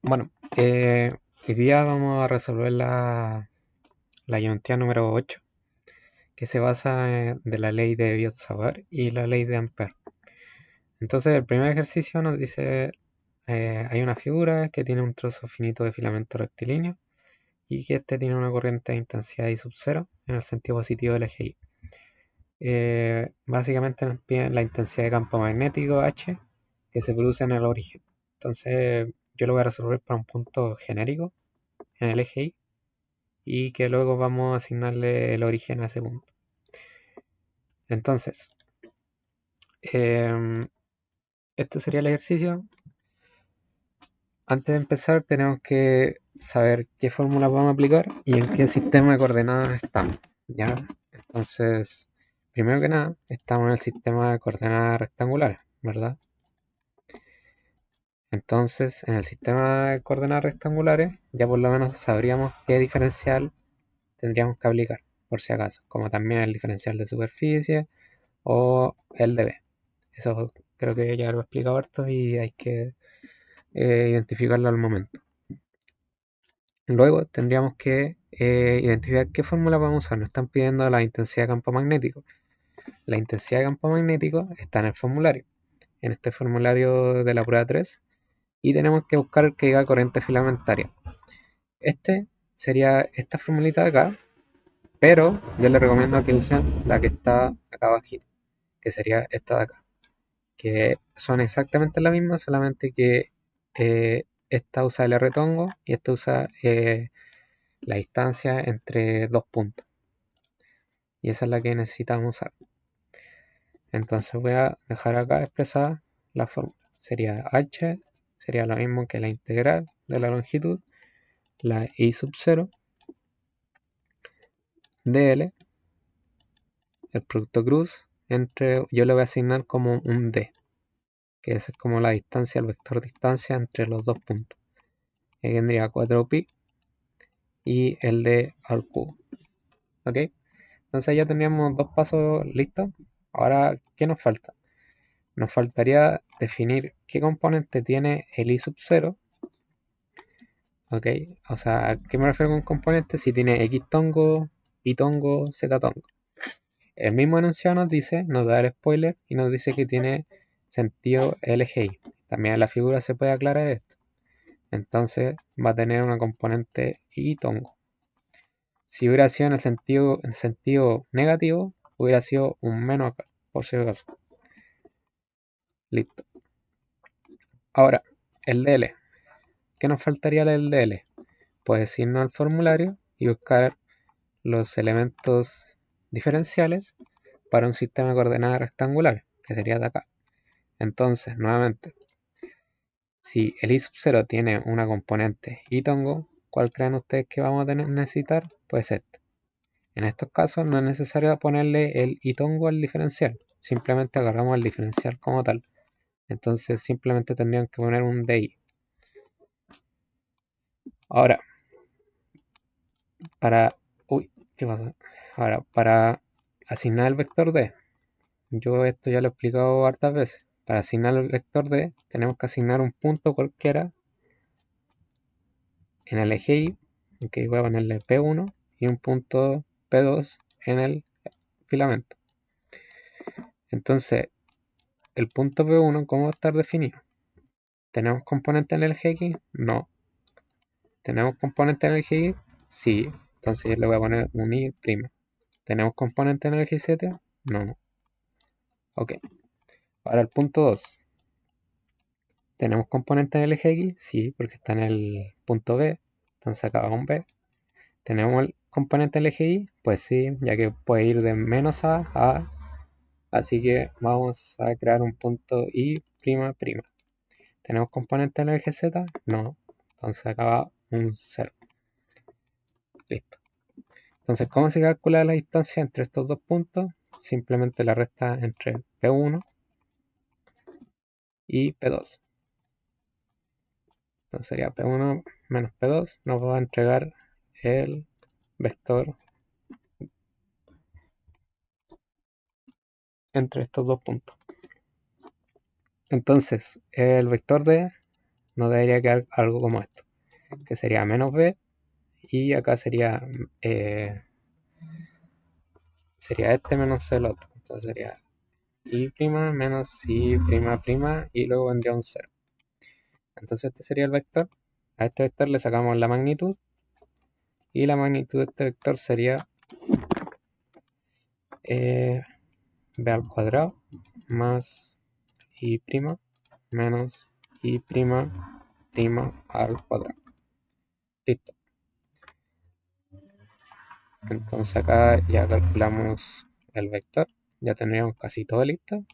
Bueno, hoy día vamos a resolver la geometría número 8, que se basa de la ley de Biot-Savart y la ley de Ampère. Entonces, el primer ejercicio nos dice, hay una figura que tiene un trozo finito de filamento rectilíneo y que este tiene una corriente de intensidad I sub 0 en el sentido positivo del eje Y. Básicamente nos piden la intensidad de campo magnético H que se produce en el origen. Entonces, yo lo voy a resolver para un punto genérico en el eje Y y que luego vamos a asignarle el origen a ese punto. Entonces, este sería el ejercicio. Antes de empezar tenemos que saber qué fórmula vamos a aplicar y en qué sistema de coordenadas estamos, ¿ya? Entonces, primero que nada, estamos en el sistema de coordenadas rectangulares, ¿verdad? Entonces, en el sistema de coordenadas rectangulares ya por lo menos sabríamos qué diferencial tendríamos que aplicar, por si acaso, como también el diferencial de superficie o el de B. Eso creo que ya lo he explicado harto y hay que identificarlo al momento. Luego tendríamos que identificar qué fórmula vamos a usar. Nos están pidiendo la intensidad de campo magnético. La intensidad de campo magnético está en el formulario, en este formulario de la prueba 3, y tenemos que buscar que diga corriente filamentaria. Este sería esta formulita de acá, pero yo les recomiendo que usen la que está acá abajito, que sería esta de acá, que son exactamente la misma, solamente que esta usa el retongo y esta usa la distancia entre dos puntos. Y esa es la que necesitamos usar. Entonces voy a dejar acá expresada la fórmula. Sería h, sería lo mismo que la integral de la longitud, la I sub 0, dl, el producto cruz, entre, yo le voy a asignar como un d, que es como la distancia, el vector distancia entre los dos puntos. Que tendría 4pi y el d al cubo. ¿Ok? Entonces ya tendríamos dos pasos listos. Ahora, ¿qué nos falta? Nos faltaría definir qué componente tiene el I sub 0. ¿Ok? O sea, ¿a qué me refiero con componente? Si tiene X tongo, Y tongo, Z tongo. El mismo enunciado nos dice, nos da el spoiler y nos dice que tiene sentido LGI. También en la figura se puede aclarar esto. Entonces va a tener una componente Y tongo. Si hubiera sido en el sentido negativo, hubiera sido un menos acá, por si acaso. Listo. Ahora, el DL. ¿Qué nos faltaría el DL? Pues irnos al formulario y buscar los elementos diferenciales para un sistema de coordenadas rectangular, que sería de acá. Entonces, nuevamente, si el I sub 0 tiene una componente y tongo, ¿cuál creen ustedes que vamos a necesitar? Pues este. En estos casos no es necesario ponerle el y tongo al diferencial, simplemente agarramos el diferencial como tal. Entonces simplemente tendrían que poner un DI. Ahora, para... Uy, ¿qué pasa? Ahora, para asignar el vector D, yo esto ya lo he explicado hartas veces. Para asignar el vector D, tenemos que asignar un punto cualquiera en el eje Y, que voy a ponerle P1, y un punto P2 en el filamento. Entonces, el punto P1, ¿cómo va a estar definido? ¿Tenemos componente en el eje X? No. ¿Tenemos componente en el eje Y? Sí. Entonces yo le voy a poner un Y'. ¿Tenemos componente en el eje Z? No. Ok. Ahora el punto 2. ¿Tenemos componente en el eje X? Sí, porque está en el punto B. Entonces acá va un B. ¿Tenemos el componente en el eje Y? Pues sí, ya que puede ir de menos a A. Así que vamos a crear un punto Y''. ¿Tenemos componente en el eje Z? No. Entonces acá va un 0. Listo. Entonces, ¿cómo se calcula la distancia entre estos dos puntos? Simplemente la resta entre P1 y P2. Entonces sería P1 menos P2, nos va a entregar el vector entre estos dos puntos. Entonces, el vector D nos debería quedar algo como esto, que sería menos b, y acá sería este menos el otro. Entonces sería y' menos y' y luego vendría un 0. Entonces este sería el vector. A este vector le sacamos la magnitud, y la magnitud de este vector sería b al cuadrado más y' menos y' al cuadrado. Listo. Entonces acá ya calculamos el vector. Ya tendríamos casi todo listo.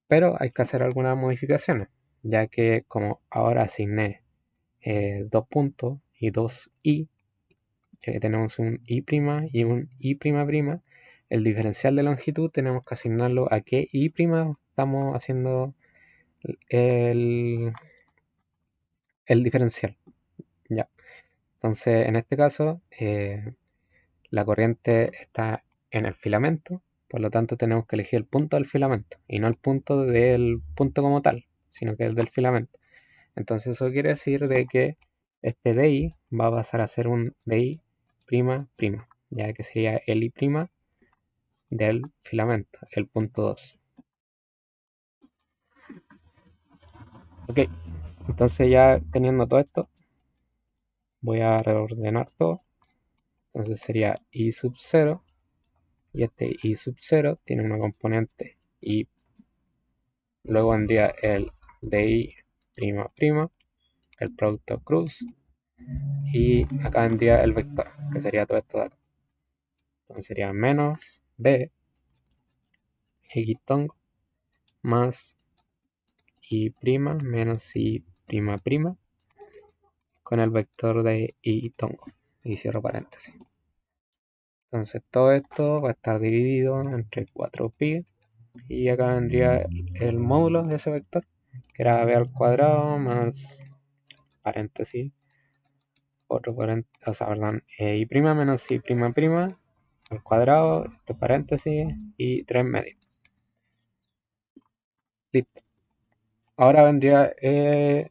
Pero hay que hacer algunas modificaciones, ya que como ahora asigné dos puntos y dos i, ya que tenemos un i' y un i', el diferencial de longitud tenemos que asignarlo a qué i' estamos haciendo el, el diferencial. Ya. Entonces, en este caso, la corriente está en el filamento, por lo tanto tenemos que elegir el punto del filamento y no el punto del punto como tal, sino que es del filamento. Entonces eso quiere decir de que este DI va a pasar a ser un DI', ya que sería el I' del filamento, el punto 2. Ok, entonces ya teniendo todo esto, voy a reordenar todo. Entonces sería I sub 0, y este I sub 0 tiene una componente I. Luego vendría el DI', el producto cruz, y acá vendría el vector, que sería todo esto de acá. Entonces sería menos B X tongo más y' menos y' con el vector de y tongo, y cierro paréntesis. Entonces todo esto va a estar dividido entre 4pi, y acá vendría el módulo de ese vector, que era b al cuadrado más paréntesis, otro paréntesis, o sea, perdón, y' menos y' al cuadrado, esto paréntesis, y 3 medios. Listo. Ahora vendría el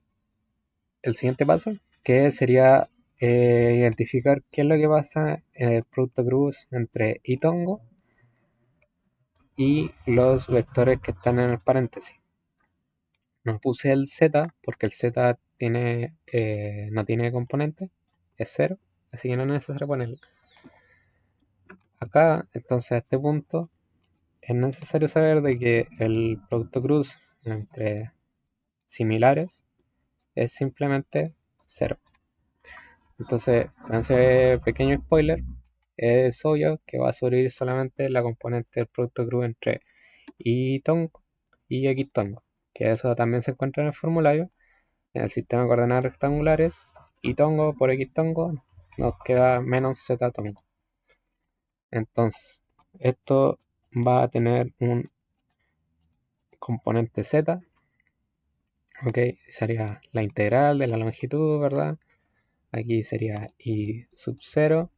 siguiente paso, que sería identificar qué es lo que pasa en el producto cruz entre y tongo y los vectores que están en el paréntesis. No puse el z porque el z no tiene componente, es 0, así que no es necesario ponerlo. Acá, entonces, a este punto, es necesario saber de que el producto cruz entre similares es simplemente 0. Entonces, con ese pequeño spoiler, es obvio que va a sobrevivir solamente la componente del producto cruz entre y tongo y x tongo, que eso también se encuentra en el formulario. En el sistema de coordenadas rectangulares, y tongo por x tongo nos queda menos z tongo. Entonces, esto va a tener un componente z, ok, sería la integral de la longitud, ¿verdad? Aquí sería y sub 0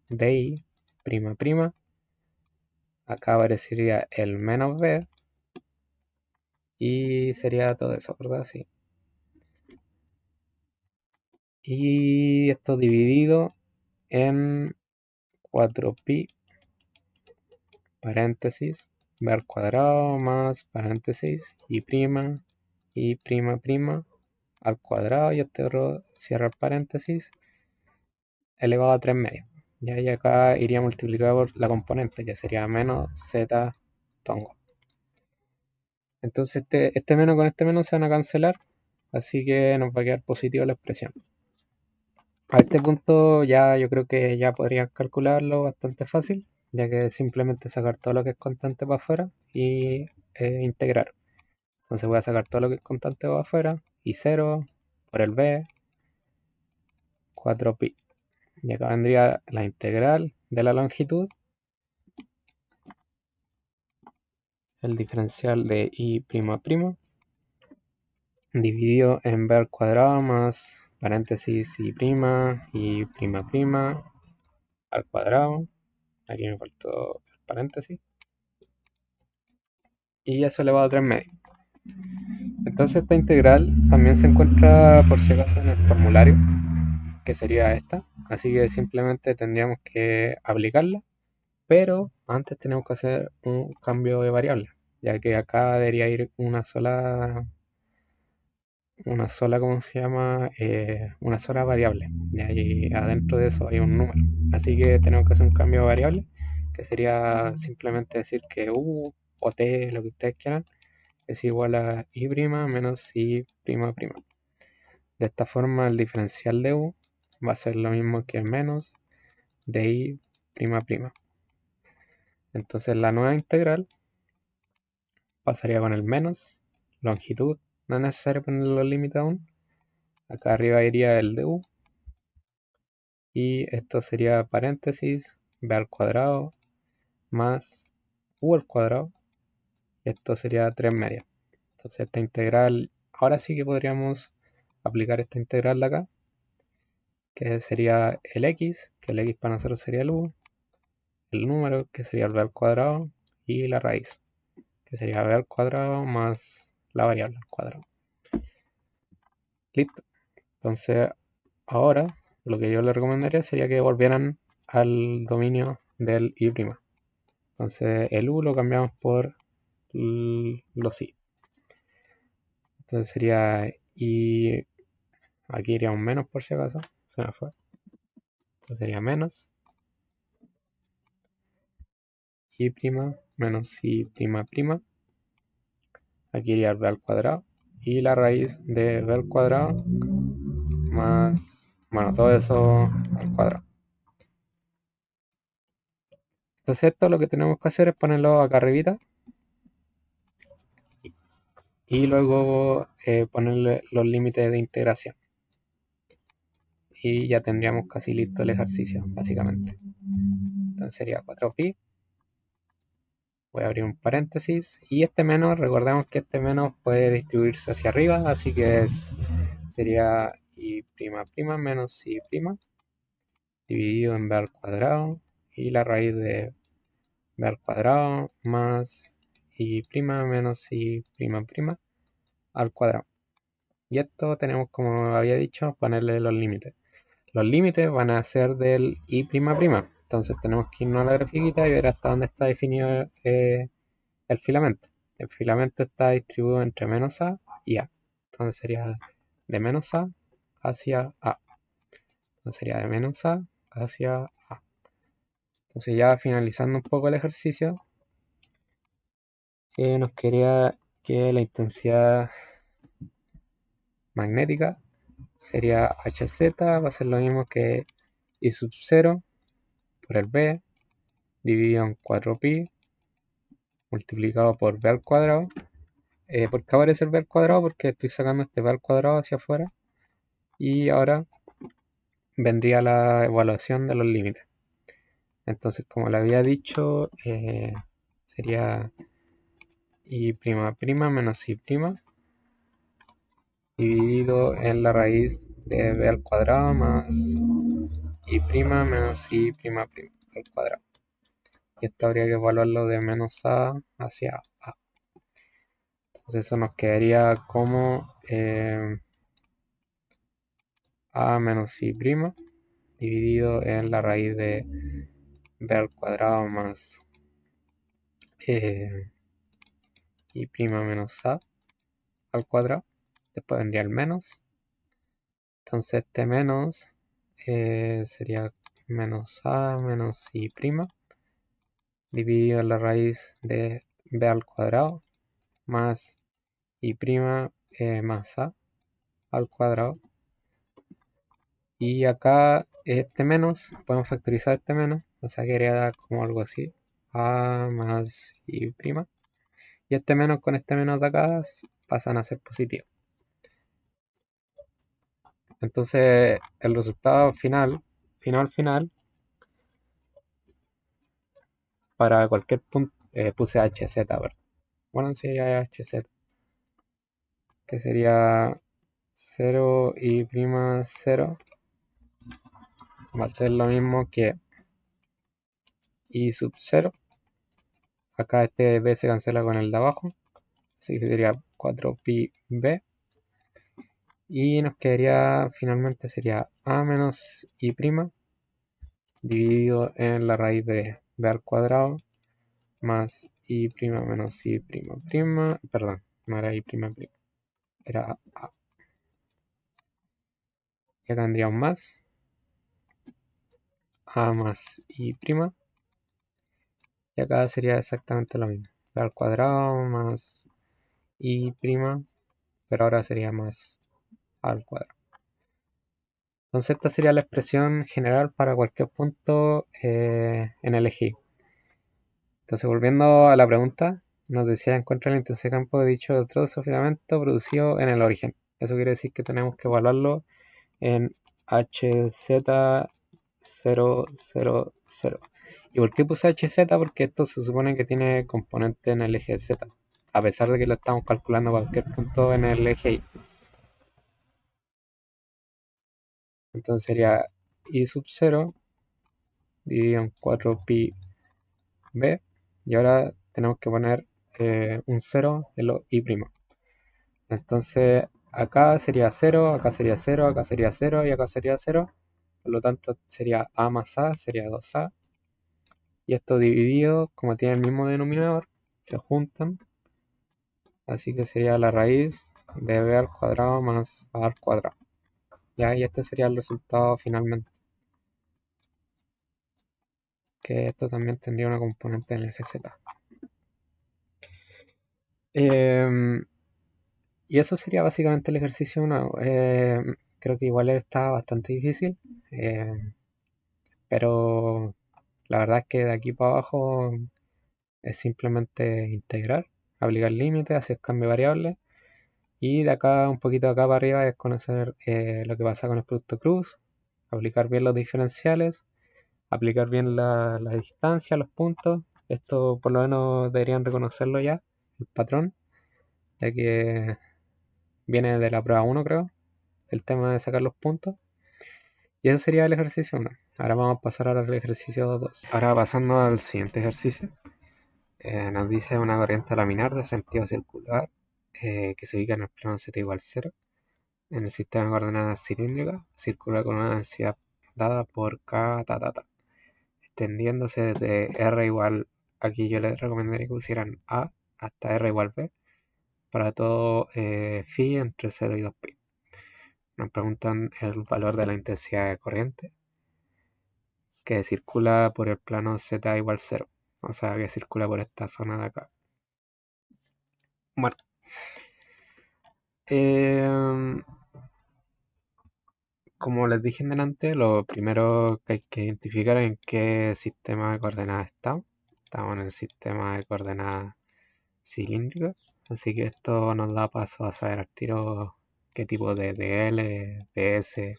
de i', acá aparecería el menos b, y sería todo eso, ¿verdad? Sí. Y esto dividido en 4pi paréntesis b al cuadrado más paréntesis y' al cuadrado, y este otro cierra el paréntesis elevado a 3 medios. Ya, y acá iría multiplicado por la componente, que sería menos z tongo. Entonces este menos con este menos se van a cancelar, así que nos va a quedar positiva la expresión. A este punto ya yo creo que ya podrían calcularlo bastante fácil, ya que simplemente sacar todo lo que es constante para afuera y integrar. Entonces voy a sacar todo lo que es constante para afuera, y 0 por el b, 4pi. Y acá vendría la integral de la longitud, el diferencial de i', dividido en b al cuadrado más paréntesis y' al cuadrado. Aquí me faltó el paréntesis. Y eso elevado a 3 medios. Entonces esta integral también se encuentra por si acaso en el formulario, que sería esta. Así que simplemente tendríamos que aplicarla, pero antes tenemos que hacer un cambio de variable, ya que acá debería ir ¿cómo se llama? Una sola variable. Y ahí adentro de eso hay un número. Así que tenemos que hacer un cambio de variable, que sería simplemente decir que u o t, lo que ustedes quieran, es igual a y' menos y''. De esta forma el diferencial de u va a ser lo mismo que menos de y''. Entonces la nueva integral pasaría con el menos, longitud, no es necesario poner los límites aún. Acá arriba iría el de u y esto sería paréntesis b al cuadrado más u al cuadrado. Esto sería 3 medias. Entonces esta integral, ahora sí que podríamos aplicar esta integral de acá, que sería el x, que el x para nosotros sería el u, el número, que sería el b al cuadrado, y la raíz, que sería b al cuadrado más la variable al cuadrado. Listo. Entonces ahora lo que yo les recomendaría sería que volvieran al dominio del y'. Entonces el u lo cambiamos por los i. Entonces sería y aquí iría un menos por si acaso, se me fue. Entonces sería menos y' menos y''. Aquí iría el b al cuadrado y la raíz de b al cuadrado más, bueno, todo eso al cuadrado. Entonces esto lo que tenemos que hacer es ponerlo acá arribita y luego ponerle los límites de integración. Y ya tendríamos casi listo el ejercicio, básicamente. Entonces sería 4pi. Voy a abrir un paréntesis. Y este menos, recordemos que este menos puede distribuirse hacia arriba, así que sería y' menos y' dividido en b al cuadrado y la raíz de b al cuadrado más y' menos y' al cuadrado. Y esto tenemos, como había dicho, ponerle los límites. Los límites van a ser del y''. Entonces tenemos que irnos a la grafiquita y ver hasta dónde está definido el filamento. El filamento está distribuido entre menos a y a. Entonces sería de menos a hacia a. Entonces sería de menos a hacia a. Entonces ya finalizando un poco el ejercicio, nos quería que la intensidad magnética sería Hz, va a ser lo mismo que I sub 0 por el B dividido en 4pi multiplicado por B al cuadrado. ¿Por qué aparece el B al cuadrado? Porque estoy sacando este B al cuadrado hacia afuera. Y ahora vendría la evaluación de los límites. Entonces, como le había dicho, sería y' menos y' dividido en la raíz de b al cuadrado más y' menos y' al cuadrado. Y esto habría que evaluarlo de menos a hacia a. Entonces eso nos quedaría como a menos y' dividido en la raíz de b al cuadrado más y' menos a al cuadrado. Después vendría el menos. Entonces este menos sería menos a menos y' dividido en la raíz de b al cuadrado más y' más a al cuadrado. Y acá este menos, podemos factorizar este menos, o sea que quedaría como algo así, a más y'. Y este menos con este menos de acá pasan a ser positivos. Entonces el resultado final, para cualquier punto, puse HZ, ¿verdad? Bueno, sí, ya es HZ, que sería 0 y' 0, va a ser lo mismo que I sub 0. Acá este B se cancela con el de abajo, así que sería 4pi b. Y nos quedaría finalmente sería a menos i' dividido en la raíz de b al cuadrado más i' menos i', perdón, no era i', era a. Y acá tendría un más a más i', y acá sería exactamente lo mismo, b al cuadrado más i', pero ahora sería más a al cuadrado. Entonces esta sería la expresión general para cualquier punto en el eje. Entonces volviendo a la pregunta, nos decía encuentra la intensidad de campo de dicho trozo de filamento producido en el origen. Eso quiere decir que tenemos que evaluarlo en HZ000. ¿Y por qué puse HZ? Porque esto se supone que tiene componente en el eje Z, a pesar de que lo estamos calculando a cualquier punto en el eje Y. Entonces sería I sub 0 dividido en 4pi b, y ahora tenemos que poner un 0 en los i'. Entonces acá sería 0, acá sería 0, acá sería 0 y acá sería 0. Por lo tanto sería a más a, sería 2a. Y esto dividido, como tiene el mismo denominador, se juntan. Así que sería la raíz de b al cuadrado más a al cuadrado. Ya, y este sería el resultado finalmente. Que esto también tendría una componente en el GZ. Y eso sería básicamente el ejercicio 1. Creo que igual está bastante difícil, pero la verdad es que de aquí para abajo es simplemente integrar, aplicar límites, hacer cambio de variables, y de acá un poquito de acá para arriba es conocer lo que pasa con el producto cruz, aplicar bien los diferenciales, aplicar bien la distancia, los puntos. Esto por lo menos deberían reconocerlo ya, el patrón, ya que viene de la prueba 1, creo, el tema de sacar los puntos. Y eso sería el ejercicio 1. Ahora vamos a pasar al ejercicio 2. Ahora pasando al siguiente ejercicio, nos dice una corriente laminar de sentido circular que se ubica en el plano z igual 0 en el sistema de coordenadas cilíndricas, circula con una densidad dada por k extendiéndose desde r igual, aquí yo les recomendaría que pusieran a hasta r igual b para todo phi entre 0 y 2pi. Nos preguntan el valor de la intensidad de corriente que circula por el plano z igual 0, o sea que circula por esta zona de acá. Bueno, como les dije en delante, lo primero que hay que identificar es en qué sistema de coordenadas estamos. Estamos en el sistema de coordenadas cilíndricas, así que esto nos da paso a saber al tiro qué tipo de DL, DS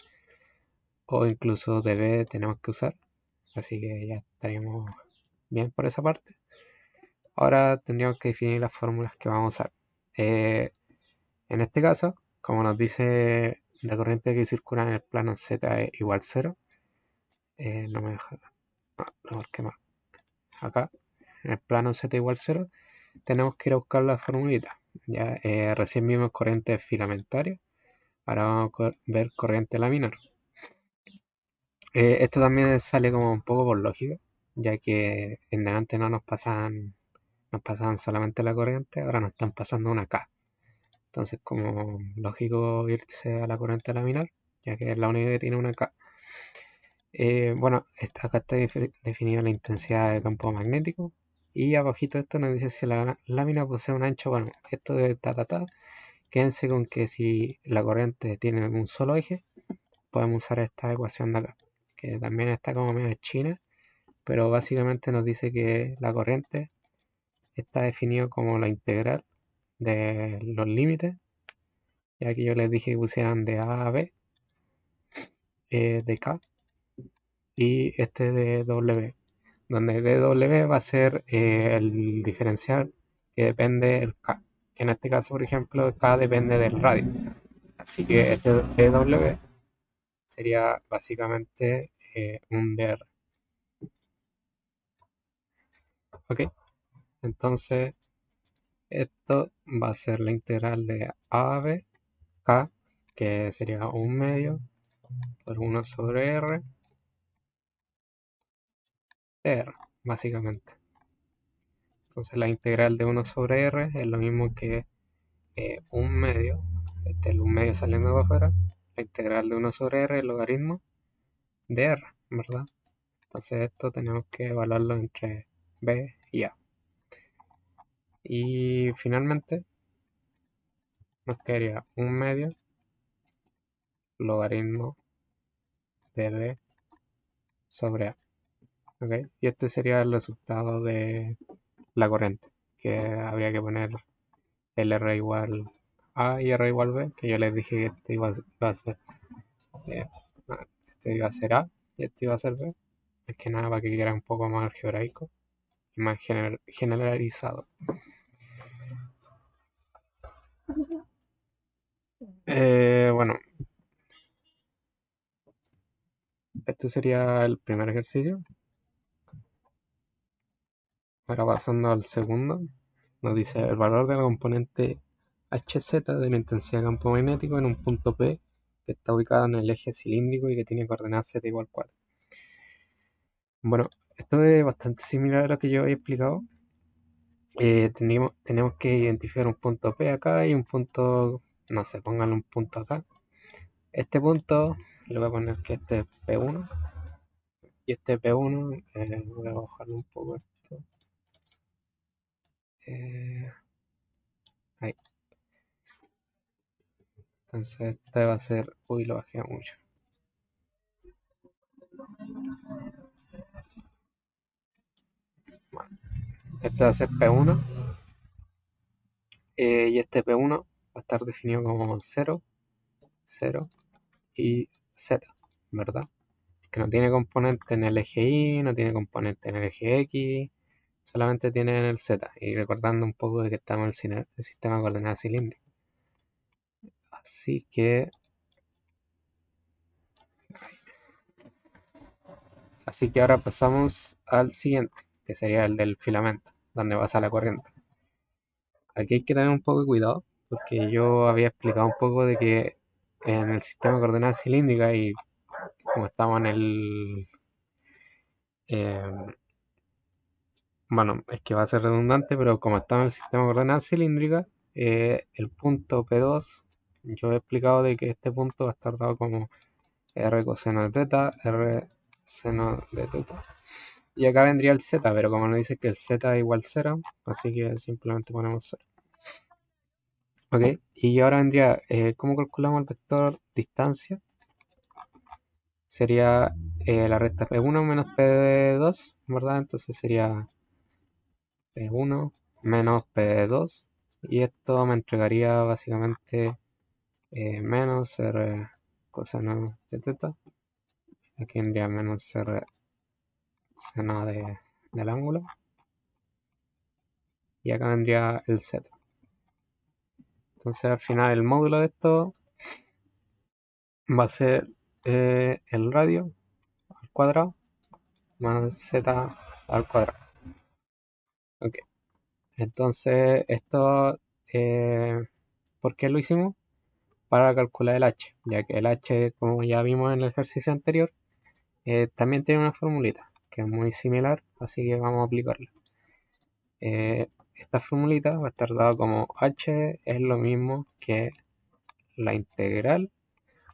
o incluso DB tenemos que usar, así que ya estaríamos bien por esa parte. Ahora tendríamos que definir las fórmulas que vamos a usar. En este caso, como nos dice la corriente que circula en el plano z igual 0, no me deja, no marqué más. Acá, en el plano z igual 0, tenemos que ir a buscar la formulita. Ya, recién vimos corriente filamentaria, ahora vamos a ver corriente laminar. Esto también sale como un poco por lógica, ya que en delante no nos pasaban solamente la corriente, ahora nos están pasando una K. Entonces, como lógico irse a la corriente laminar, ya que es la única que tiene una K. Bueno, acá está definida la intensidad de campo magnético. Y abajito de esto nos dice si la lámina posee un ancho. Bueno, esto de quédense con que si la corriente tiene un solo eje, podemos usar esta ecuación de acá, que también está como medio china, pero básicamente nos dice que la corriente está definida como la integral de los límites. Y aquí yo les dije que pusieran de A a B, de K, y este de W, donde dw va a ser el diferencial que depende del K. En este caso, por ejemplo, K depende del radio. Así que este dw sería básicamente un dr. ¿Ok? Entonces, esto va a ser la integral de a a b, k, que sería 1/2 por 1 sobre r de r, básicamente. Entonces la integral de 1 sobre r es lo mismo que 1/2, este es el 1/2 saliendo para afuera, la integral de 1 sobre r es el logaritmo de r, ¿verdad? Entonces esto tenemos que evaluarlo entre b y a. Y finalmente nos quedaría 1/2 logaritmo de b sobre a. ¿Okay? Y este sería el resultado de la corriente, que habría que poner el R igual A y R igual B, que yo les dije que este iba a ser, eh, este iba a ser A y este iba a ser B. Es que nada, para que quede un poco más algebraico y más generalizado. Bueno, este sería el primer ejercicio. Ahora pasando al segundo, nos dice el valor de la componente Hz de la intensidad de campo magnético en un punto P que está ubicado en el eje cilíndrico y que tiene coordenadas z igual 4. Bueno, esto es bastante similar a lo que yo había explicado. Tenemos que identificar un punto P acá y un punto, no sé, pónganle un punto acá. Este punto, le voy a poner que este es P1 y este P1, voy a bajarle un poco esto. Ahí. Entonces este va a ser, uy, lo bajé mucho. Bueno, este va a ser P1 y este P1 va a estar definido como 0, 0 y Z, ¿verdad? Que no tiene componente en el eje Y, no tiene componente en el eje X, solamente tiene en el Z. Y recordando un poco de que estamos en el sistema de coordenadas cilíndricas. Así que ahora pasamos al siguiente, que sería el del filamento, donde pasa la corriente. Aquí hay que tener un poco de cuidado, porque yo había explicado un poco de que en el sistema de coordenadas cilíndricas y como estamos en el... bueno, es que va a ser redundante, pero como estamos en el sistema de coordenadas cilíndricas, el punto P2, yo he explicado de que este punto va a estar dado como R coseno de teta, R seno de teta. Y acá vendría el Z, pero como nos dice que el Z es igual 0, así que simplemente ponemos 0. Ok, y ahora vendría, ¿cómo calculamos el vector distancia? Sería la recta P1 menos P2, ¿verdad? Entonces sería P1 menos P2. Y esto me entregaría básicamente menos R coseno de teta. Aquí vendría menos R seno del ángulo. Y acá vendría el Z. Entonces al final el módulo de esto va a ser el radio al cuadrado más Z al cuadrado. Ok, entonces esto, ¿por qué lo hicimos? Para calcular el H, ya que el H, como ya vimos en el ejercicio anterior, también tiene una formulita que es muy similar, así que vamos a aplicarla. Esta formulita va a estar dada como H es lo mismo que la integral,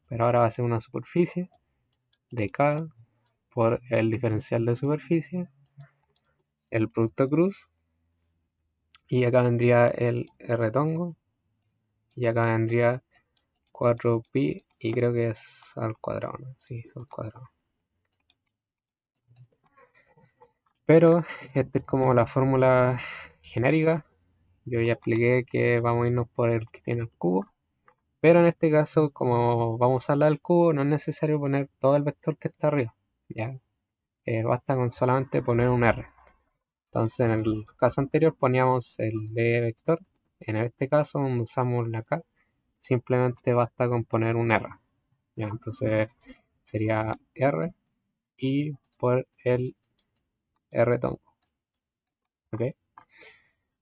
pero ahora va a ser una superficie de K por el diferencial de superficie, el producto cruz, y acá vendría el R tongo, y acá vendría 4pi, y creo que es al cuadrado, ¿no? Sí, al cuadrado. Pero esta es como la fórmula genérica. Yo ya expliqué que vamos a irnos por el que tiene el cubo. Pero en este caso, como vamos a hablar del cubo, no es necesario poner todo el vector que está arriba. ¿Ya? Basta con solamente poner un R. Entonces en el caso anterior poníamos el D vector. En este caso, donde usamos la K, simplemente basta con poner un R. ¿Ya? Entonces sería R y por el R tongo. ¿Ok?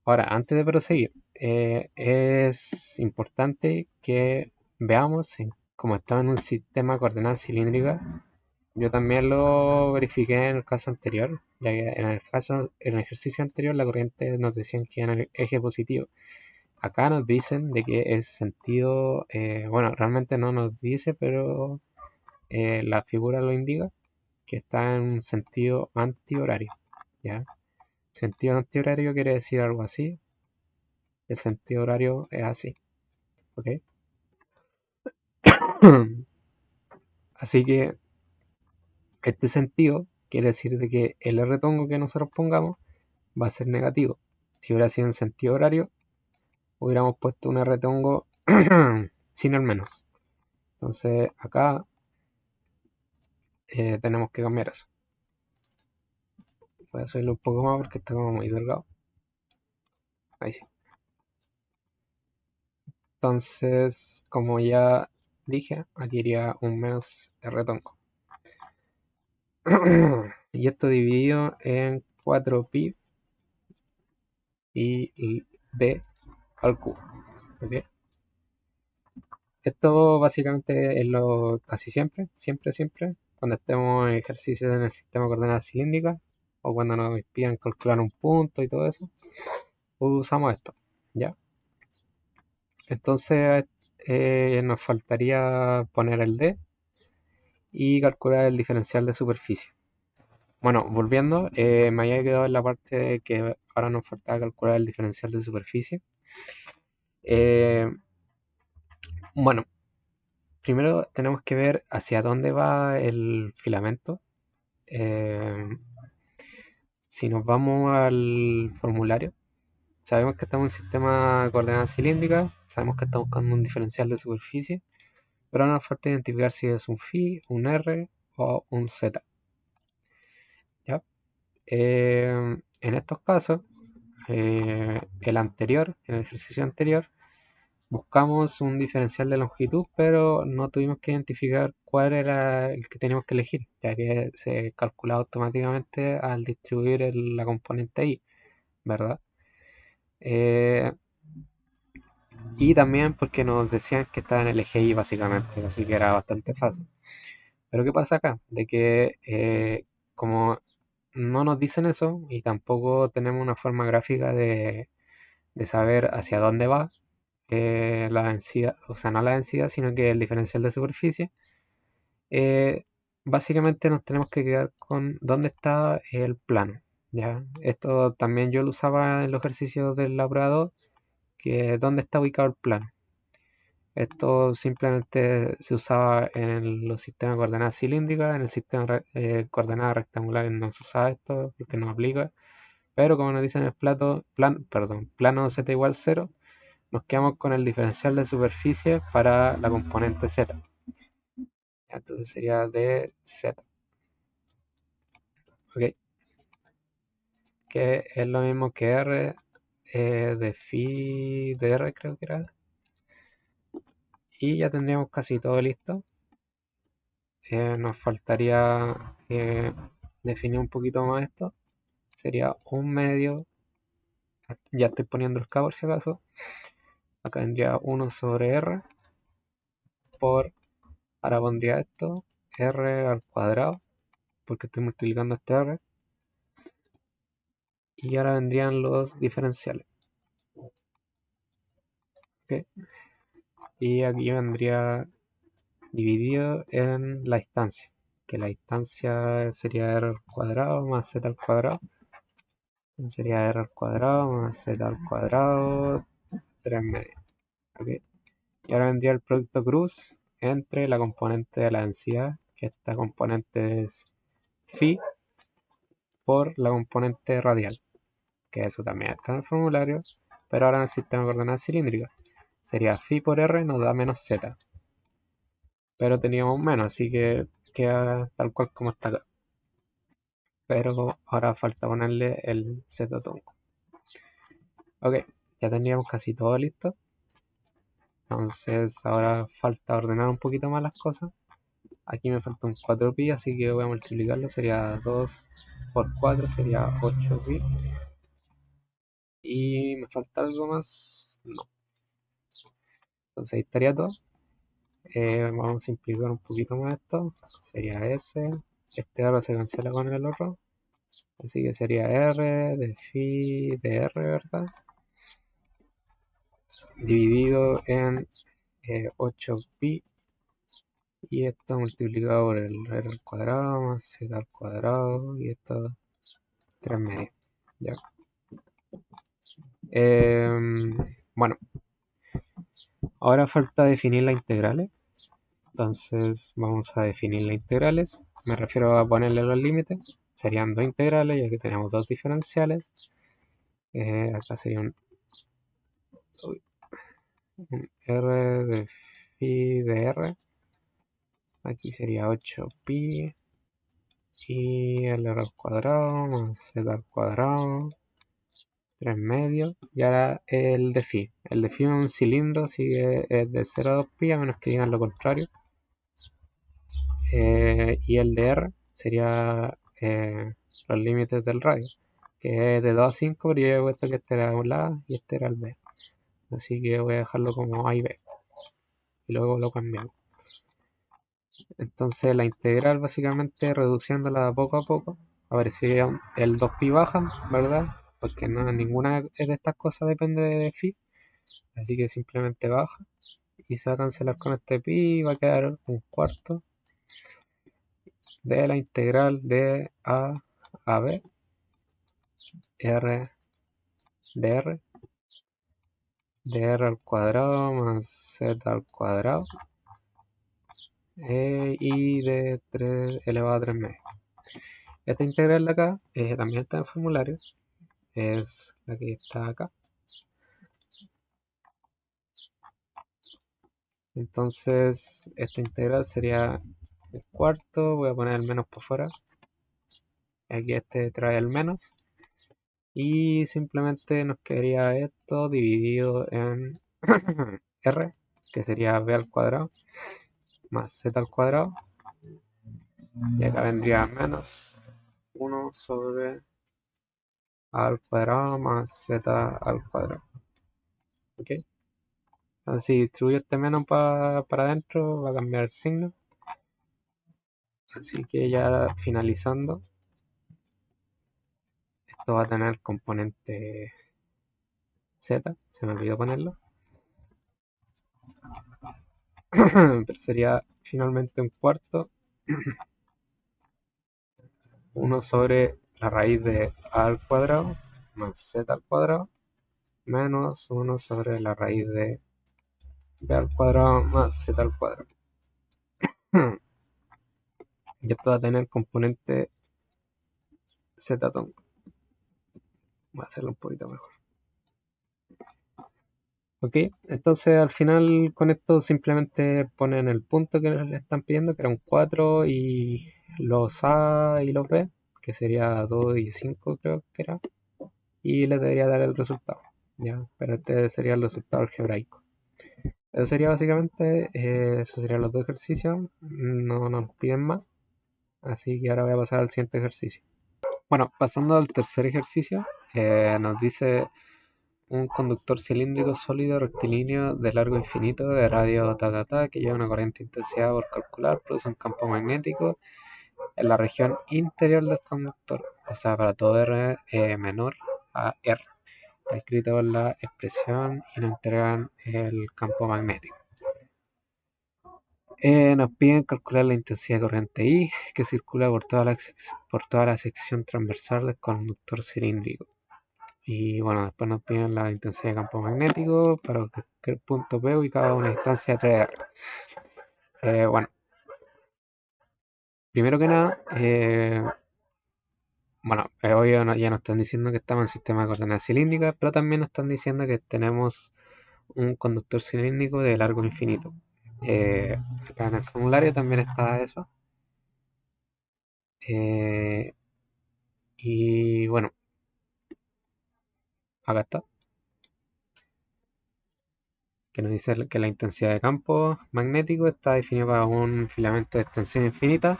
Ahora, antes de proseguir, es importante que veamos como estaba en un sistema de coordenadas cilíndricas. Yo también lo verifiqué en el caso anterior, ya que en el ejercicio anterior la corriente nos decían que era en el eje positivo. Acá nos dicen de que el sentido, bueno, realmente no nos dice, pero la figura lo indica, que está en un sentido antihorario, ¿ya? Sentido antihorario quiere decir algo así, el sentido horario es así, ¿ok? Así que este sentido quiere decir de que el R tongo que nosotros pongamos va a ser negativo. Si hubiera sido en sentido horario, hubiéramos puesto un R tongo sin el menos. Entonces acá tenemos que cambiar eso. Voy a subirlo un poco más porque está como muy delgado. Ahí sí. Entonces, como ya dije, aquí iría un menos R tongo. Y esto dividido en 4pi y b al cubo. ¿Ok? Esto básicamente es lo casi siempre, cuando estemos en ejercicios en el sistema de coordenadas cilíndricas o cuando nos pidan calcular un punto y todo eso, usamos esto, ¿ya? Entonces nos faltaría poner el D y calcular el diferencial de superficie. Bueno, volviendo, me había quedado en la parte de que ahora nos faltaba calcular el diferencial de superficie. Eh, bueno, primero tenemos que ver hacia dónde va el filamento. Eh, si nos vamos al formulario, sabemos que estamos en un sistema de coordenadas cilíndricas, sabemos que estamos buscando un diferencial de superficie, pero ahora nos falta identificar si es un phi, un r o un z. ¿Ya? En estos casos, en el ejercicio anterior, buscamos un diferencial de longitud, pero no tuvimos que identificar cuál era el que teníamos que elegir, ya que se calculaba automáticamente al distribuir la componente y, ¿verdad? Eh, y también porque nos decían que estaba en el eje Y básicamente, así que era bastante fácil. Pero ¿qué pasa acá? De que como no nos dicen eso y tampoco tenemos una forma gráfica de saber hacia dónde va la densidad, o sea, no la densidad, sino que el diferencial de superficie, eh, básicamente nos tenemos que quedar con dónde está el plano. ¿Ya? Esto también yo lo usaba en los ejercicios del laborado, que es dónde está ubicado el plano. Esto simplemente se usaba en los sistemas de coordenadas cilíndricas, en el sistema de coordenadas rectangulares no se usaba esto porque no aplica, pero como nos dicen en el plano z igual 0, nos quedamos con el diferencial de superficie para la componente z. Entonces sería dz, ¿ok? Que es lo mismo que r de phi de r, creo que era. Y ya tendríamos casi todo listo. Nos faltaría definir un poquito más esto. Sería un medio, ya estoy poniendo el K por si acaso. Acá vendría 1 sobre R por, ahora pondría esto, R al cuadrado, porque estoy multiplicando este R. Y ahora vendrían los diferenciales. ¿Ok? Y aquí vendría dividido en la distancia, que la distancia sería R al cuadrado más Z al cuadrado. Entonces sería R al cuadrado más Z al cuadrado, 3 medios. ¿Ok? Y ahora vendría el producto cruz entre la componente de la densidad, que esta componente es phi, por la componente radial, que eso también está en el formulario, pero ahora en el sistema de coordenadas cilíndricas. Sería phi por r nos da menos z, pero teníamos menos, así que queda tal cual como está acá. Pero ahora falta ponerle el z tongo. Ok, ya tendríamos casi todo listo. Entonces ahora falta ordenar un poquito más las cosas. Aquí me falta un 4pi, así que voy a multiplicarlo. Sería 2 por 4, sería 8pi. Y me falta algo más. no. Entonces ahí estaría todo. Vamos a simplificar un poquito más esto. Sería S. Este R se cancela con el otro. Así que sería R de phi de R, ¿verdad? Dividido en 8pi. Y esto multiplicado por el R al cuadrado más Z al cuadrado. Y esto 3 medios. Ya. Bueno, ahora falta definir las integrales. Entonces vamos a definir las integrales. Me refiero a ponerle los límites. Serían dos integrales, ya que tenemos dos diferenciales. Acá sería un R de phi de R. Aquí sería 8pi. Y el R al cuadrado más Z al cuadrado. 3 medios. Y ahora el de phi. El de phi es un cilindro, así que es de 0 a 2pi, a menos que digan lo contrario. Y el de R sería los límites del radio, que es de 2 a 5, pero yo he puesto que este era un A y este era el B. Así que voy a dejarlo como A y B. Y luego lo cambiamos. Entonces la integral, básicamente reduciéndola poco a poco, aparecería el 2pi baja, ¿verdad? Porque no, ninguna de estas cosas depende de phi. Así que simplemente baja. Y se va a cancelar con este pi y va a quedar un cuarto de la integral de A B R de R de R al cuadrado más Z al cuadrado y de 3 elevado a 3 medios. Esta integral de acá también está en formulario, es la que está acá. Entonces esta integral sería el cuarto, voy a poner el menos por fuera, aquí este trae el menos y simplemente nos quedaría esto dividido en R, que sería B al cuadrado más Z al cuadrado, y acá vendría menos 1 sobre A al cuadrado más Z al cuadrado. ¿Ok? Entonces si distribuyo este menos para adentro va a cambiar el signo. Así que ya finalizando, esto va a tener componente Z, se me olvidó ponerlo. Pero sería finalmente un cuarto 1 sobre la raíz de A al cuadrado más Z al cuadrado menos 1 sobre la raíz de B al cuadrado más Z al cuadrado. Y esto va a tener componente Z tongo. Voy a hacerlo un poquito mejor. Ok, entonces al final con esto simplemente ponen el punto que le están pidiendo, que era un 4, y los A y los B, que sería 2 y 5 creo que era, y les debería dar el resultado. Ya, pero este sería el resultado algebraico. Eso sería básicamente, eso serían los dos ejercicios, no nos piden más, así que ahora voy a pasar al siguiente ejercicio. Bueno, pasando al tercer ejercicio, nos dice un conductor cilíndrico sólido rectilíneo de largo infinito de radio que lleva una corriente intensidad por calcular, produce un campo magnético en la región interior del conductor, o sea, para todo R menor a R. Está escrito en la expresión y nos entregan el campo magnético. Nos piden calcular la intensidad de corriente I que circula por toda la sección transversal del conductor cilíndrico. Y bueno, después nos piden la intensidad de campo magnético para cualquier punto P ubicado a una distancia de 3R. Bueno, primero que nada, bueno, hoy ya nos están diciendo que estamos en sistema de coordenadas cilíndricas, pero también nos están diciendo que tenemos un conductor cilíndrico de largo infinito. Acá en el formulario también está eso. Y bueno, acá está, que nos dice que la intensidad de campo magnético está definida para un filamento de extensión infinita,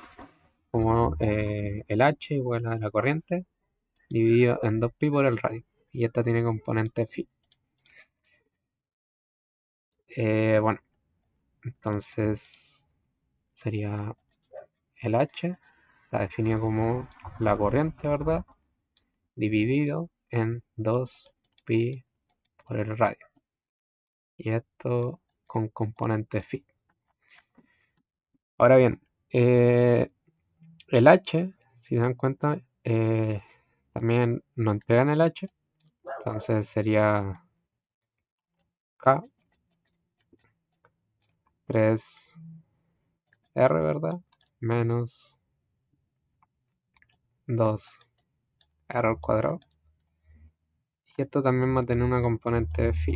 como el H igual a la corriente, dividido en 2pi por el radio. Y esta tiene componente phi. Bueno, entonces sería el H, está definido como la corriente, ¿verdad? Dividido en 2 pi por el radio. Y esto con componente phi. Ahora bien, el H, si se dan cuenta, también no entregan el H. Entonces sería K 3R, ¿verdad? Menos 2R al cuadrado. Y esto también va a tener una componente de phi.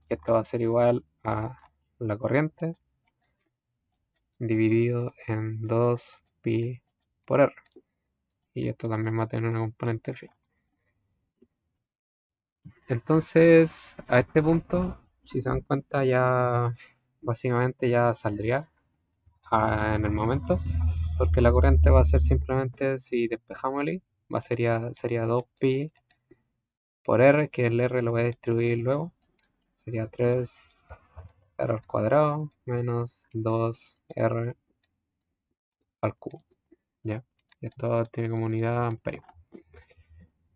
Y esto va a ser igual a la corriente dividido en 2 pi por R. Y esto también va a tener una componente phi. Entonces, a este punto, si se dan cuenta, ya básicamente ya saldría en el momento, porque la corriente va a ser simplemente, si despejamos el i, sería 2 pi por r, que el r lo voy a distribuir luego, sería 3 r al cuadrado menos 2 r al cubo, ¿ya? Y esto tiene como unidad amperio.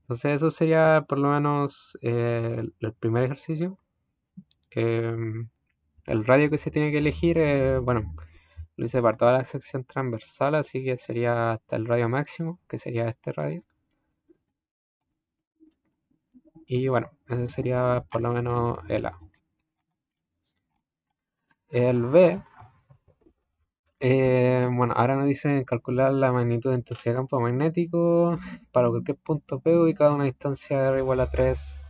Entonces eso sería por lo menos el primer ejercicio. El radio que se tiene que elegir, bueno, lo hice para toda la sección transversal, así que sería hasta el radio máximo, que sería este radio. Y bueno, ese sería por lo menos el A. El B, bueno, ahora nos dicen calcular la magnitud de intensidad de campo magnético para cualquier punto P ubicado a una distancia R igual a 3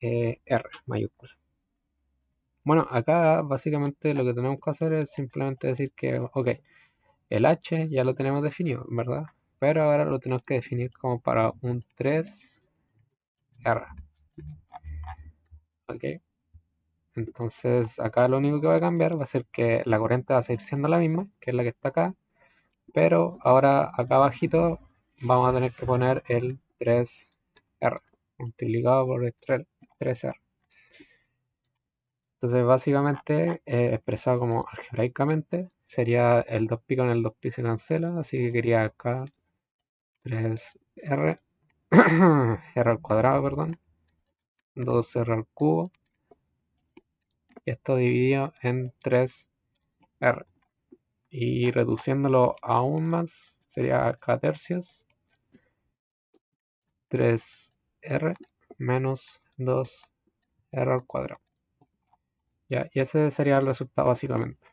R mayúscula. Bueno, acá básicamente lo que tenemos que hacer es simplemente decir que, ok, el H ya lo tenemos definido, ¿verdad? Pero ahora lo tenemos que definir como para un 3R. ¿Ok? Entonces acá lo único que va a cambiar va a ser que la corriente va a seguir siendo la misma, que es la que está acá, pero ahora acá abajito vamos a tener que poner el 3R multiplicado por el 3R. Entonces básicamente expresado como algebraicamente sería el 2pi con el 2pi se cancela, así que quería acá 3R R al cuadrado, perdón, 2R al cubo, y esto dividido en 3R. Y reduciéndolo aún más, sería K tercios 3R menos 2R al cuadrado. Ya, y ese sería el resultado básicamente.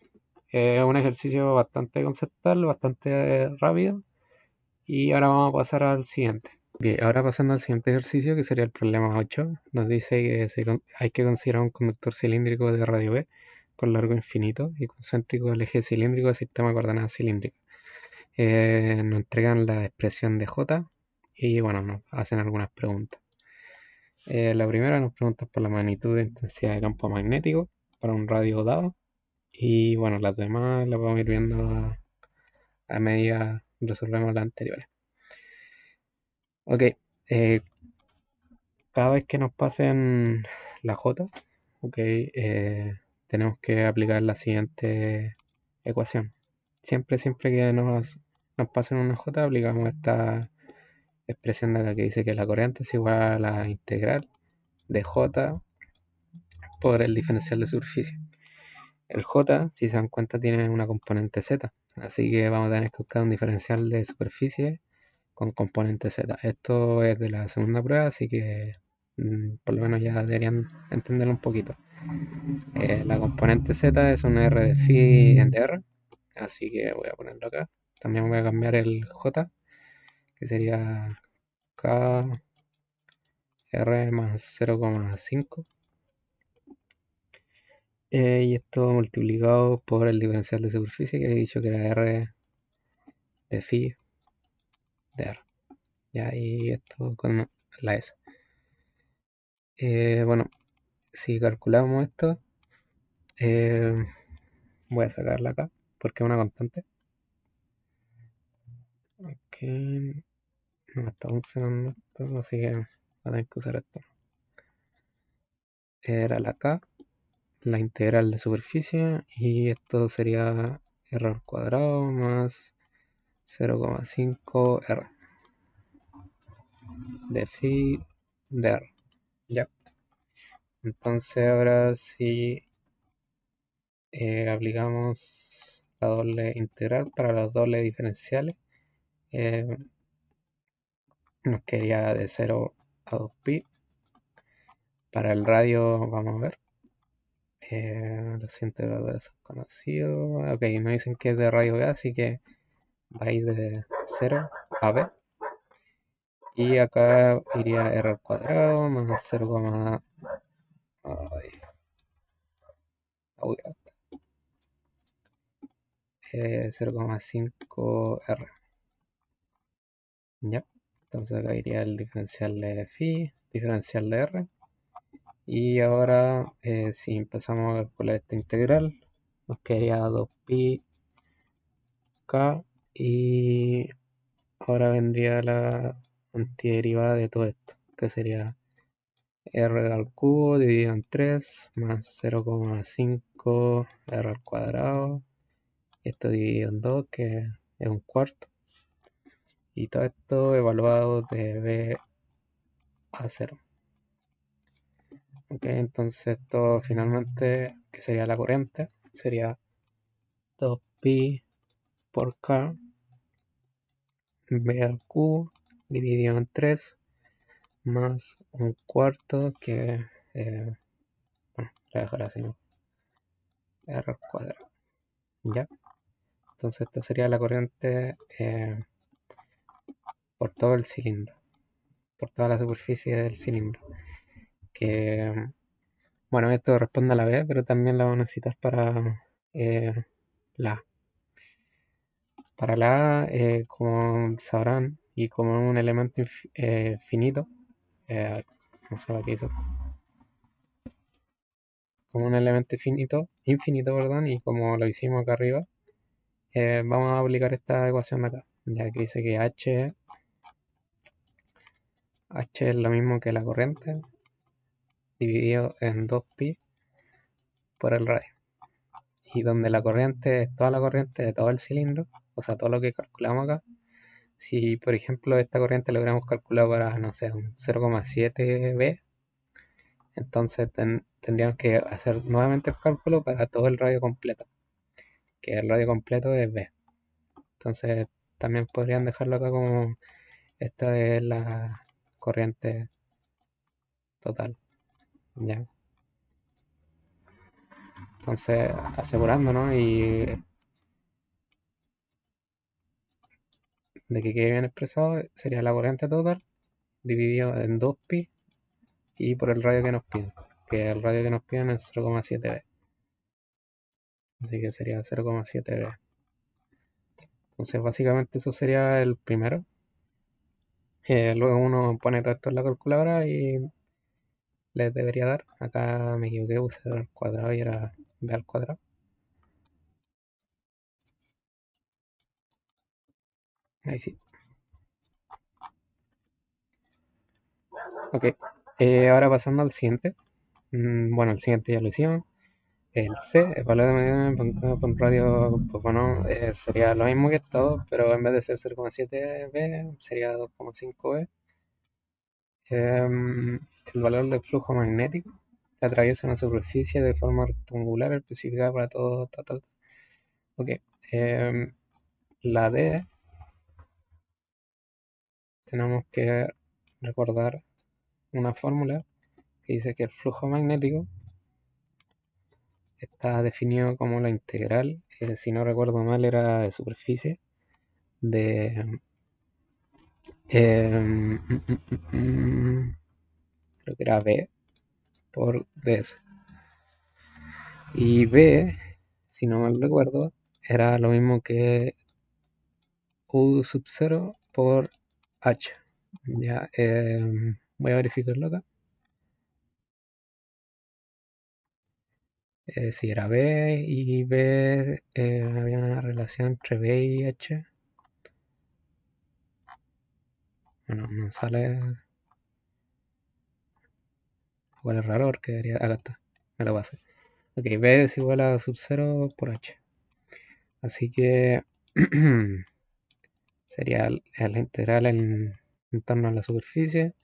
Es un ejercicio bastante conceptual, bastante rápido. Y ahora vamos a pasar al siguiente. Ok, ahora pasando al siguiente ejercicio, que sería el problema 8, nos dice que hay que considerar un conductor cilíndrico de radio B con largo infinito y concéntrico del eje cilíndrico del sistema de coordenadas cilíndricas. Nos entregan la expresión de J y bueno, nos hacen algunas preguntas. La primera nos pregunta por la magnitud de intensidad de campo magnético para un radio dado y bueno, las demás las vamos a ir viendo a medida resolvemos las anteriores. Ok, cada vez que nos pasen la J, ok, tenemos que aplicar la siguiente ecuación. Siempre que nos pasen una J, aplicamos esta expresión de acá que dice que la corriente es igual a la integral de J por el diferencial de superficie. El J, si se dan cuenta, tiene una componente Z, así que vamos a tener que buscar un diferencial de superficie con componente Z. Esto es de la segunda prueba, así que por lo menos ya deberían entenderlo un poquito. La componente Z es una R de phi en R, así que voy a ponerlo acá. También voy a cambiar el J, que sería K R más 0,5. Y esto multiplicado por el diferencial de superficie, que he dicho que era R de phi de R. Ya, y esto con la S. Bueno, si calculamos esto, voy a sacarla acá porque es una constante. Ok, no está funcionando esto, así que voy a tener que usar esto. Era la K la integral de superficie y esto sería r al cuadrado más 0,5 r de phi de r. Ya. Entonces ahora si aplicamos la doble integral para los dobles diferenciales, eh, nos quedaría de 0 a 2pi. Para el radio vamos a ver. Los siguientes valores son conocidos. Ok, me dicen que es de radio B, así que va a ir de 0 a B. Y acá iría r al cuadrado más 0, ay, uy, 0,5 r. Ya. Entonces acá iría el diferencial de phi, diferencial de r. Y ahora si empezamos a calcular esta integral, nos quedaría 2pi k y ahora vendría la antiderivada de todo esto, que sería r al cubo dividido en 3 más 0,5 r al cuadrado. Esto dividido en 2, que es un cuarto. Y todo esto evaluado de b a 0. Ok, entonces esto finalmente, que sería la corriente, sería 2pi por k b al cubo dividido en 3 más un cuarto que, bueno, voy a dejar así, ¿no? R al cuadrado. ¿Ya? Entonces esto sería la corriente por todo el cilindro, por toda la superficie del cilindro. Que, bueno, esto responde a la B, pero también la vamos a necesitar para la A. Para la A, como sabrán, y como un elemento finito, no sé qué hizo, como un elemento infinito, perdón, y como lo hicimos acá arriba, vamos a aplicar esta ecuación de acá, ya que dice que H es lo mismo que la corriente dividido en 2pi por el radio. Y donde la corriente es toda la corriente de todo el cilindro, o sea, todo lo que calculamos acá. Si, por ejemplo, esta corriente la hubiéramos calculado para, no sé, un 0,7b, entonces tendríamos que hacer nuevamente el cálculo para todo el radio completo, que el radio completo es b. Entonces, también podrían dejarlo acá como esta es la corriente total, ¿ya? Entonces, asegurándonos y de que quede bien expresado, sería la corriente total dividido en 2pi y por el radio que nos piden, que el radio que nos piden es 0,7b, así que sería 0,7b. Entonces básicamente eso sería el primero. Luego uno pone todo esto en la calculadora y les debería dar. Acá me equivoqué, puse al cuadrado y era b al cuadrado. Ahí sí. Ok. Ahora pasando al siguiente. Bueno, el siguiente ya lo hicimos. El C, el valor de medida con radio, pues bueno, sería lo mismo que todo, pero en vez de ser 0,7b, sería 2,5b. El valor del flujo magnético que atraviesa una superficie de forma rectangular especificada para todo. Ok. em, la D, tenemos que recordar una fórmula que dice que el flujo magnético está definido como la integral, si no recuerdo mal, era de superficie, de em, mm, mm, creo que era B por ds. Y B, si no mal recuerdo, era lo mismo que U sub 0 por H. Ya, voy a verificarlo acá. Si era B y B, había una relación entre B y H. Bueno, no sale. Igual es raro porque debería. Acá está, me lo pasé. Ok, B es igual a sub 0 por H. Así que sería la integral en torno a la superficie,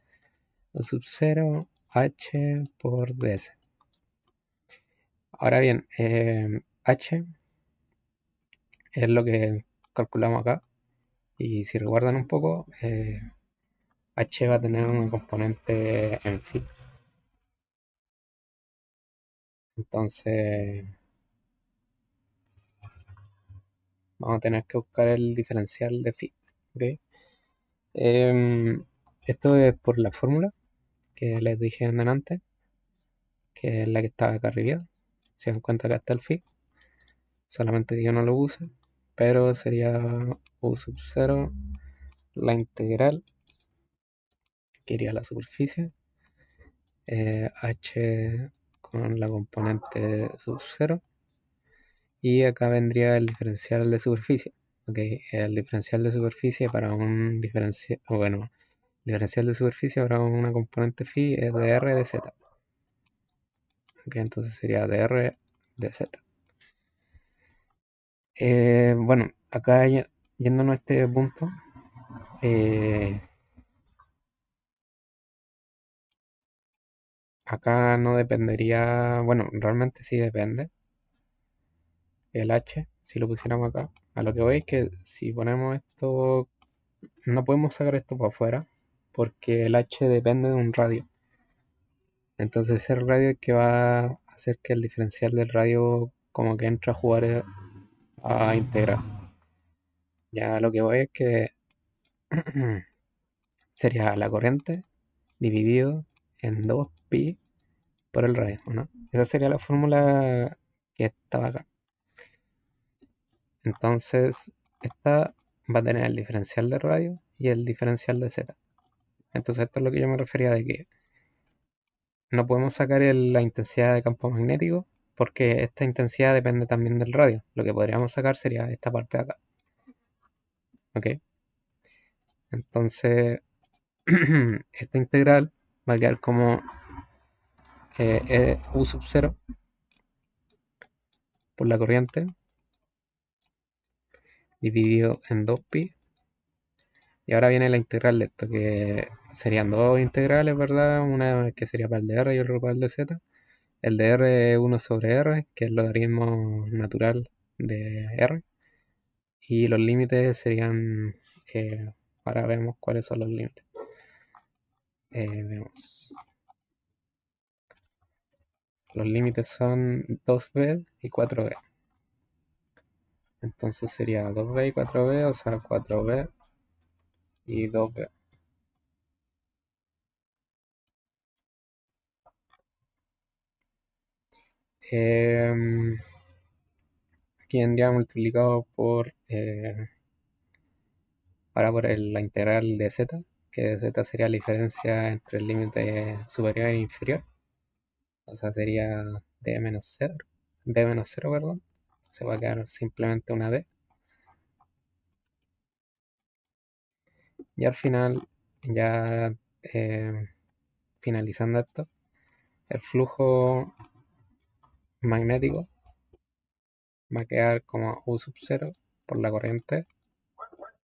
a sub 0 H por ds. Ahora bien, H es lo que calculamos acá. Y si recuerdan un poco, H va a tener un componente en phi. Entonces vamos a tener que buscar el diferencial de phi. ¿Ok? Esto es por la fórmula que les dije antes, que es la que estaba acá arriba. Se dan cuenta que está el phi, solamente que yo no lo use, pero sería u sub 0 la integral que iría a la superficie, h con la componente sub 0, y acá vendría el diferencial de superficie. Ok, el diferencial de superficie para un diferencial, bueno, diferencial de superficie para una componente phi es dr de z. Ok, entonces sería dr de z. Bueno, acá yéndonos a este punto, eh, acá no dependería, bueno, realmente sí depende el h, si lo pusiéramos acá. A lo que voy es que si ponemos esto, no podemos sacar esto para afuera, porque el h depende de un radio. Entonces ese radio es que va a hacer que el diferencial del radio como que entre a jugar a integrar. Ya lo que voy es que sería la corriente dividido en 2pi por el radio, ¿no? Esa sería la fórmula que estaba acá. Entonces, esta va a tener el diferencial de radio y el diferencial de z. Entonces, esto es lo que yo me refería de que no podemos sacar la intensidad de campo magnético porque esta intensidad depende también del radio. Lo que podríamos sacar sería esta parte de acá. ¿Ok? Entonces, esta integral va a quedar como u sub 0 por la corriente dividido en 2pi. Y ahora viene la integral de esto, que serían dos integrales, ¿verdad? Una que sería para el de R y otra para el de Z. El de R es 1 sobre R, que es el logaritmo natural de R. Y los límites serían, ahora vemos cuáles son los límites. Vemos. Los límites son 2b y 4b. Entonces sería 2b y 4b, o sea, 4b y 2b. Aquí vendría multiplicado por, ahora por la integral de z, que z sería la diferencia entre el límite superior e inferior. O sea, sería d menos 0, d menos 0, perdón. Se va a quedar simplemente una d. Y al final, ya finalizando esto, el flujo magnético va a quedar como U sub 0 por la corriente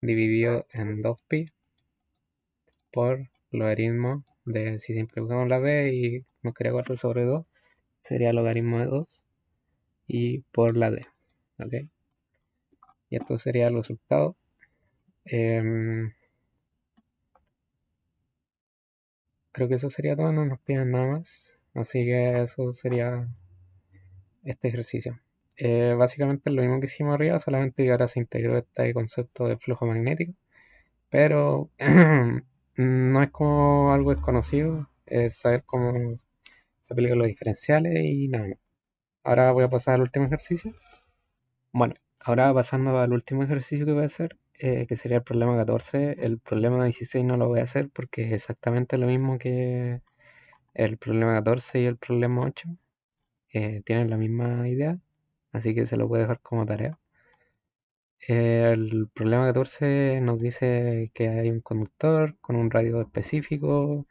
dividido en 2pi por logaritmo de, si simplificamos la b y nos queda 4 sobre 2, sería logaritmo de 2 y por la d. ¿Ok? Y esto sería el resultado. Creo que eso sería todo, no nos piden nada más. Así que eso sería este ejercicio. Básicamente es lo mismo que hicimos arriba, solamente que ahora se integró este concepto de flujo magnético. Pero no es como algo desconocido, es saber cómo se aplican los diferenciales y nada más. Ahora voy a pasar al último ejercicio. Bueno, ahora pasando al último ejercicio que voy a hacer, que sería el problema 14. El problema 16 no lo voy a hacer porque es exactamente lo mismo que el problema 14 y el problema 8. Tienen la misma idea, así que se lo voy a dejar como tarea. El problema 14 nos dice que hay un conductor con un radio específico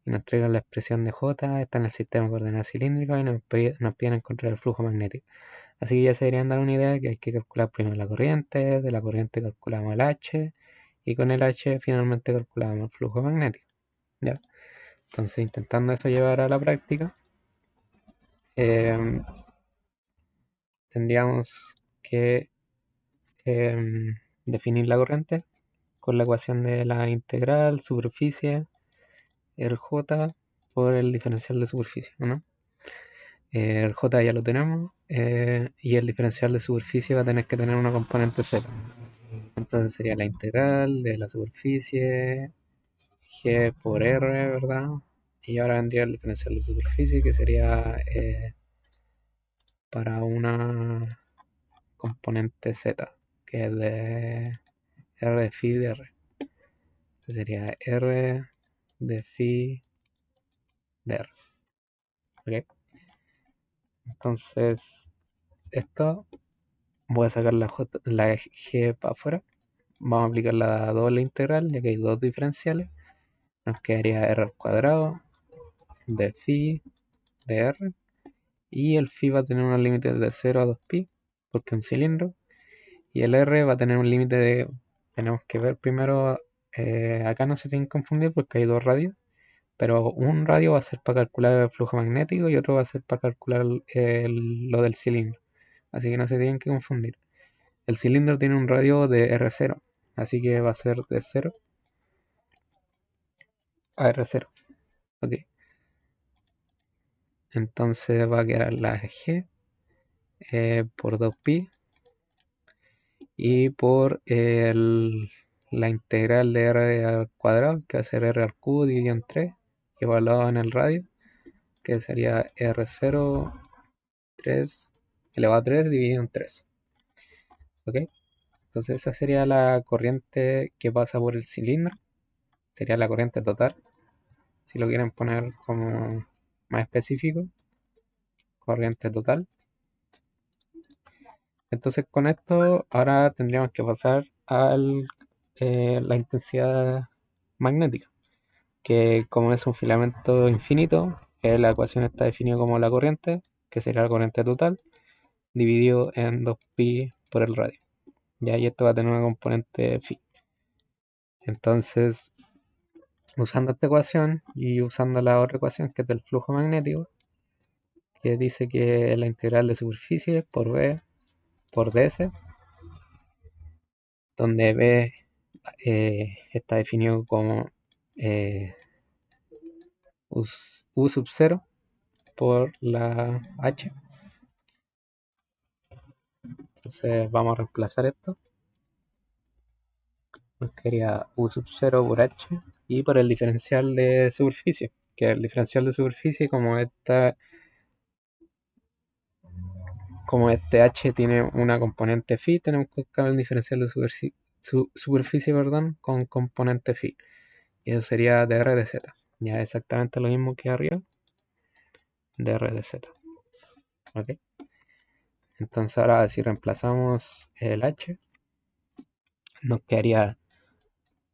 y nos entregan la expresión de J, está en el sistema de coordenadas cilíndricas y nos piden encontrar el flujo magnético. Así que ya se deberían dar una idea de que hay que calcular primero la corriente, de la corriente calculamos el H, y con el H finalmente calculamos el flujo magnético. ¿Ya? Entonces, intentando eso llevar a la práctica, tendríamos que definir la corriente con la ecuación de la integral superficie el J por el diferencial de superficie, ¿no? El J ya lo tenemos y el diferencial de superficie va a tener que tener una componente Z. Entonces sería la integral de la superficie G por R, ¿verdad? Y ahora vendría el diferencial de superficie que sería para una componente Z, que es de R de phi de R. Entonces sería R de phi de R. ¿Ok? Entonces, esto voy a sacar la G para afuera. Vamos a aplicar la doble integral, ya que hay dos diferenciales. Nos quedaría R al cuadrado de phi de R. Y el phi va a tener unos límites de 0 a 2pi, porque es un cilindro. Y el R va a tener un límite de... Tenemos que ver primero... acá no se tienen que confundir porque hay dos radios. Pero un radio va a ser para calcular el flujo magnético y otro va a ser para calcular lo del cilindro. Así que no se tienen que confundir. El cilindro tiene un radio de R0, así que va a ser de 0 a R0. Ok. Entonces va a quedar la G por 2pi y por la integral de R al cuadrado, que va a ser R al cubo dividido en 3, evaluado en el radio, que sería R0 3 elevado a 3 dividido en 3. Ok. Entonces esa sería la corriente que pasa por el cilindro. Sería la corriente total. Si lo quieren poner como más específico, corriente total. Entonces con esto ahora tendríamos que pasar a la intensidad magnética, que como es un filamento infinito, la ecuación está definida como la corriente, que sería la corriente total, dividido en 2pi por el radio. Ya, y esto va a tener una componente phi. Entonces, usando esta ecuación y usando la otra ecuación que es del flujo magnético, que dice que la integral de superficie por B por ds, donde B está definido como U sub 0 por la H. Entonces vamos a reemplazar esto. Nos quedaría U sub 0 por H y por el diferencial de superficie, que el diferencial de superficie como este H tiene una componente phi, tenemos que buscar el diferencial de superficie, perdón, con componente phi. Y eso sería dr de z. Ya exactamente lo mismo que arriba, dr de z. ¿Ok? Entonces ahora si reemplazamos el H, nos quedaría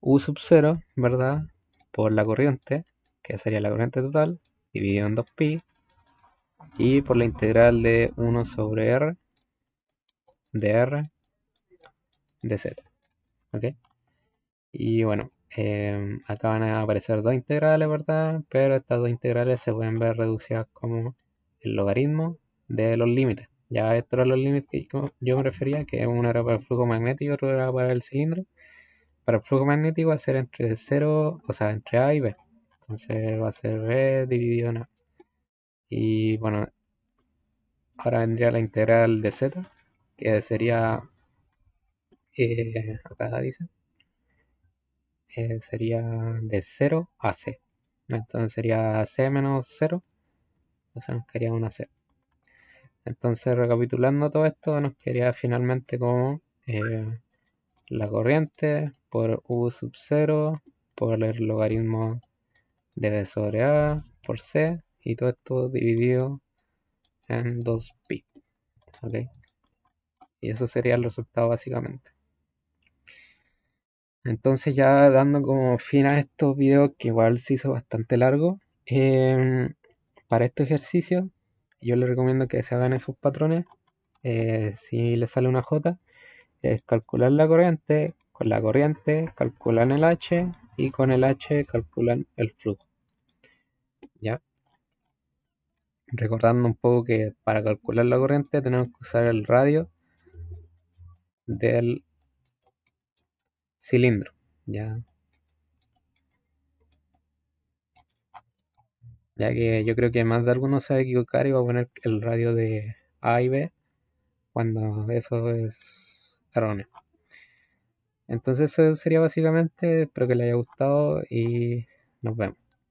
U sub 0, ¿verdad? Por la corriente, que sería la corriente total, dividido en 2pi, y por la integral de 1 sobre R de R de Z. ¿Ok? Y bueno, acá van a aparecer dos integrales, ¿verdad? Pero estas dos integrales se pueden ver reducidas como el logaritmo de los límites. Ya estos eran los límites que yo me refería, que uno era para el flujo magnético y otro era para el cilindro. Para el flujo magnético va a ser entre 0, o sea, entre A y B. Entonces va a ser B dividido en A. Y bueno, ahora vendría la integral de Z, que sería, acá dice, sería de 0 a C. Entonces sería C menos 0, o sea, nos quedaría una C. Entonces, recapitulando todo esto, nos quedaría finalmente como la corriente por U sub 0 por el logaritmo de B sobre A por C, y todo esto dividido en 2pi. ¿Ok? Y eso sería el resultado básicamente. Entonces ya dando como fin a estos videos que igual se hizo bastante largo, para este ejercicio yo les recomiendo que se hagan esos patrones. Si les sale una J, es calcular la corriente, con la corriente calculan el H y con el H calculan el flujo. ¿Ya? Recordando un poco que para calcular la corriente tenemos que usar el radio del cilindro. ¿Ya? Ya que yo creo que más de alguno se va a equivocar y va a poner el radio de A y B cuando eso es erróneo. Entonces eso sería básicamente, espero que les haya gustado y nos vemos.